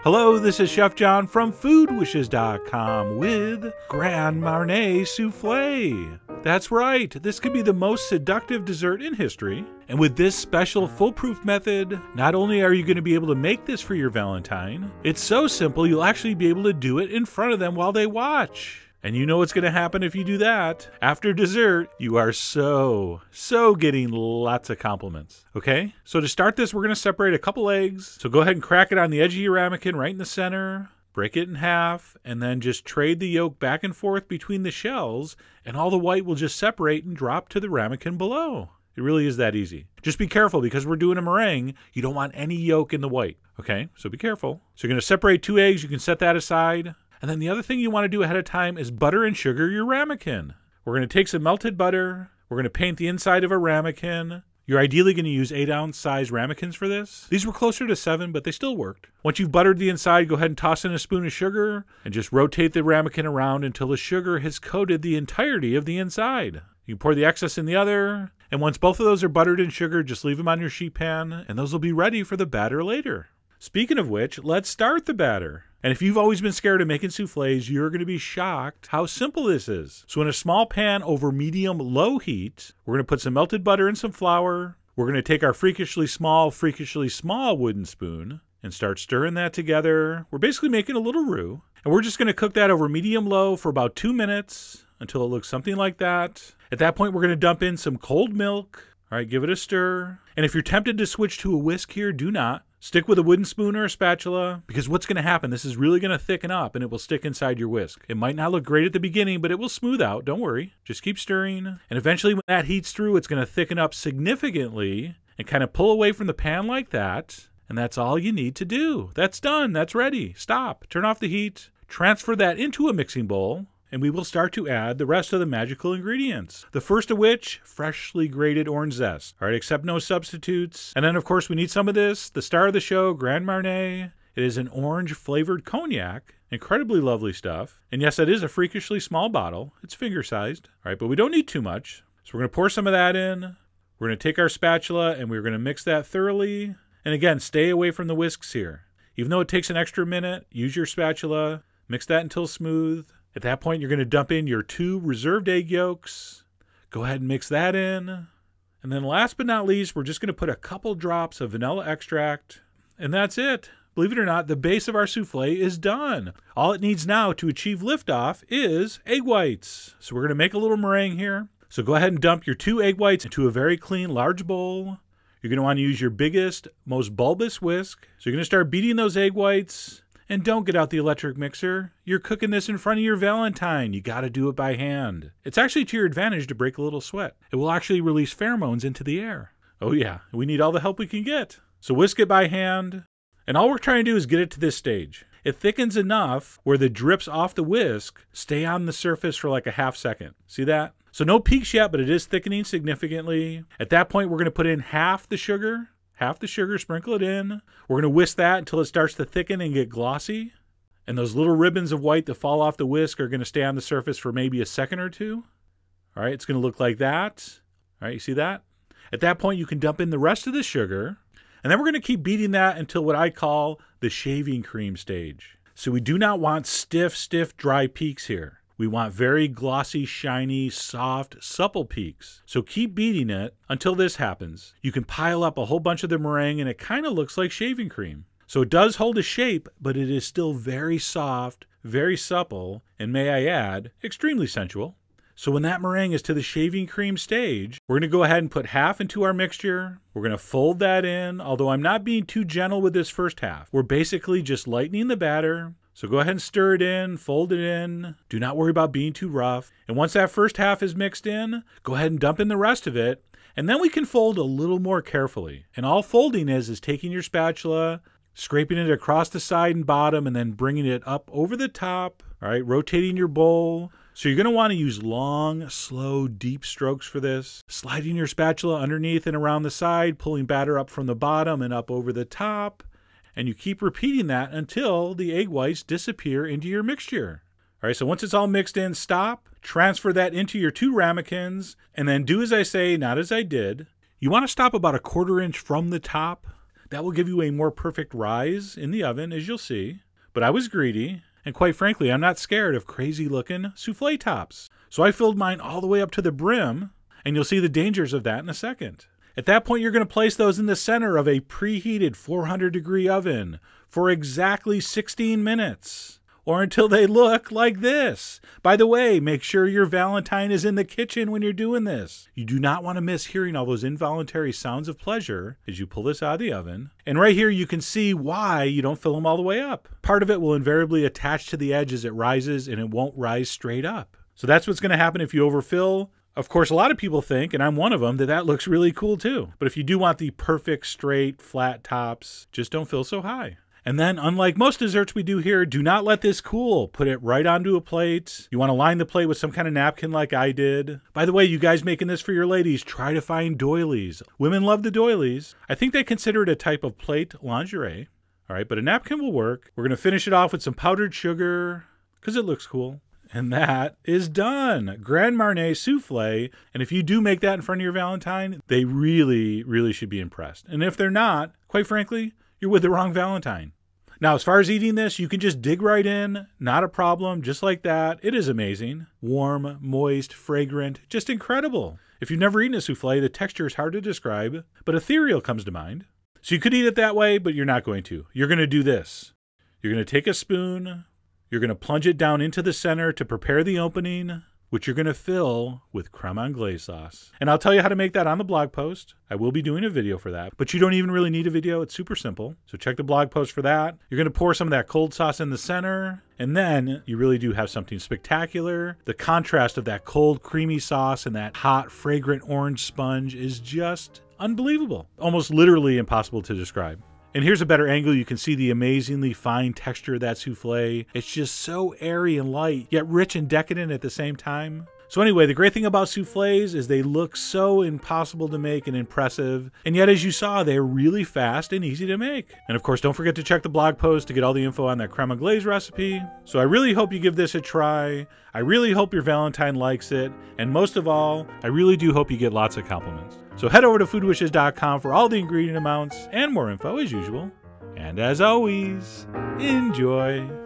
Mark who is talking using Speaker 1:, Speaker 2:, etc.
Speaker 1: Hello, this is Chef John from foodwishes.com with Grand Marnier Souffle. That's right, this could be the most seductive dessert in history. And with this special foolproof method, not only are you going to be able to make this for your Valentine, it's so simple you'll actually be able to do it in front of them while they watch. And you know what's going to happen if you do that. After dessert, you are so getting lots of compliments. Okay? So to start this, we're going to separate a couple eggs. So go ahead and crack it on the edge of your ramekin right in the center. Break it in half, and then just trade the yolk back and forth between the shells, and all the white will just separate and drop to the ramekin below. It really is that easy. Just be careful, because we're doing a meringue, you don't want any yolk in the white. Okay? So be careful. So you're going to separate 2 eggs. You can set that aside. And then the other thing you want to do ahead of time is butter and sugar your ramekin. We're going to take some melted butter. We're going to paint the inside of a ramekin. You're ideally going to use 8-ounce size ramekins for this. These were closer to 7, but they still worked. Once you've buttered the inside, go ahead and toss in a spoon of sugar and just rotate the ramekin around until the sugar has coated the entirety of the inside. You can pour the excess in the other, and once both of those are buttered in sugar, just leave them on your sheet pan, and those will be ready for the batter later. Speaking of which, let's start the batter. And if you've always been scared of making soufflés, you're going to be shocked how simple this is. So in a small pan over medium-low heat, we're going to put some melted butter and some flour. We're going to take our freakishly small wooden spoon and start stirring that together. We're basically making a little roux. And we're just going to cook that over medium-low for about 2 minutes until it looks something like that. At that point, we're going to dump in some cold milk. All right, give it a stir. And if you're tempted to switch to a whisk here, do not. Stick with a wooden spoon or a spatula, because what's going to happen, this is really going to thicken up and it will stick inside your whisk. It might not look great at the beginning, but it will smooth out. Don't worry. Just keep stirring. And eventually when that heats through, it's going to thicken up significantly and kind of pull away from the pan like that. And that's all you need to do. That's done. That's ready. Stop. Turn off the heat. Transfer that into a mixing bowl. And we will start to add the rest of the magical ingredients. The first of which, freshly grated orange zest. All right, accept no substitutes. And then, of course, we need some of this. The star of the show, Grand Marnier. It is an orange-flavored cognac. Incredibly lovely stuff. And yes, it is a freakishly small bottle. It's finger-sized. All right, but we don't need too much. So we're going to pour some of that in. We're going to take our spatula, and we're going to mix that thoroughly. And again, stay away from the whisks here. Even though it takes an extra minute, use your spatula. Mix that until smooth. At that point, you're going to dump in your 2 reserved egg yolks. Go ahead and mix that in. And then last but not least, we're just going to put a couple drops of vanilla extract. And that's it. Believe it or not, the base of our souffle is done. All it needs now to achieve liftoff is egg whites. So we're going to make a little meringue here. So go ahead and dump your 2 egg whites into a very clean, large bowl. You're going to want to use your biggest, most bulbous whisk. So you're going to start beating those egg whites. And don't get out the electric mixer. You're cooking this in front of your Valentine. You got to do it by hand. It's actually to your advantage to break a little sweat. It will actually release pheromones into the air. Oh yeah, we need all the help we can get. So whisk it by hand. And all we're trying to do is get it to this stage. It thickens enough where the drips off the whisk stay on the surface for like a half second. See that? So no peaks yet, but it is thickening significantly. At that point, we're going to put in half the sugar, sprinkle it in. We're going to whisk that until it starts to thicken and get glossy. And those little ribbons of white that fall off the whisk are going to stay on the surface for maybe a second or two. All right, it's going to look like that. All right, you see that? At that point, you can dump in the rest of the sugar. And then we're going to keep beating that until what I call the shaving cream stage. So we do not want stiff, dry peaks here. We want very glossy, shiny, soft, supple peaks. So keep beating it until this happens. You can pile up a whole bunch of the meringue and it kind of looks like shaving cream. So it does hold a shape, but it is still very soft, very supple, and may I add, extremely sensual. So when that meringue is to the shaving cream stage, we're going to go ahead and put half into our mixture. We're going to fold that in, although I'm not being too gentle with this first half. We're basically just lightening the batter. So go ahead and stir it in, fold it in. Do not worry about being too rough. And once that first half is mixed in, go ahead and dump in the rest of it. And then we can fold a little more carefully. And all folding is taking your spatula, scraping it across the side and bottom, and then bringing it up over the top. All right, rotating your bowl. So you're going to want to use long, slow, deep strokes for this. Sliding your spatula underneath and around the side, pulling batter up from the bottom and up over the top. And you keep repeating that until the egg whites disappear into your mixture. All right, so once it's all mixed in, stop, transfer that into your 2 ramekins, and then do as I say, not as I did. You want to stop about 1/4 inch from the top. That will give you a more perfect rise in the oven, as you'll see. But I was greedy, and quite frankly, I'm not scared of crazy-looking souffle tops. So I filled mine all the way up to the brim, and you'll see the dangers of that in a second. At that point, you're going to place those in the center of a preheated 400-degree oven for exactly 16 minutes, or until they look like this. By the way, make sure your Valentine is in the kitchen when you're doing this. You do not want to miss hearing all those involuntary sounds of pleasure as you pull this out of the oven. And right here, you can see why you don't fill them all the way up. Part of it will invariably attach to the edge as it rises, and it won't rise straight up. So that's what's going to happen if you overfill. Of course, a lot of people think, and I'm one of them, that looks really cool too. But if you do want the perfect, straight, flat tops, just don't fill so high. And then, unlike most desserts we do here, do not let this cool. Put it right onto a plate. You want to line the plate with some kind of napkin like I did. By the way, you guys making this for your ladies, try to find doilies. Women love the doilies. I think they consider it a type of plate lingerie. All right, but a napkin will work. We're going to finish it off with some powdered sugar because it looks cool. And that is done. Grand Marnier Souffle. And if you do make that in front of your Valentine, they really, really should be impressed. And if they're not, quite frankly, you're with the wrong Valentine. Now, as far as eating this, you can just dig right in. Not a problem. Just like that. It is amazing. Warm, moist, fragrant. Just incredible. If you've never eaten a souffle, the texture is hard to describe, but ethereal comes to mind. So you could eat it that way, but you're not going to. You're going to do this. You're going to take a spoon. You're going to plunge it down into the center to prepare the opening, which you're going to fill with creme anglaise sauce. And I'll tell you how to make that on the blog post. I will be doing a video for that, but you don't even really need a video. It's super simple. So check the blog post for that. You're going to pour some of that cold sauce in the center, and then you really do have something spectacular. The contrast of that cold, creamy sauce and that hot, fragrant orange sponge is just unbelievable. Almost literally impossible to describe. And here's a better angle. You can see the amazingly fine texture of that souffle. It's just so airy and light, yet rich and decadent at the same time. So anyway, the great thing about souffles is they look so impossible to make and impressive. And yet, as you saw, they're really fast and easy to make. And of course, don't forget to check the blog post to get all the info on that creme anglaise recipe. So I really hope you give this a try. I really hope your Valentine likes it. And most of all, I really do hope you get lots of compliments. So head over to foodwishes.com for all the ingredient amounts and more info as usual. And as always, enjoy.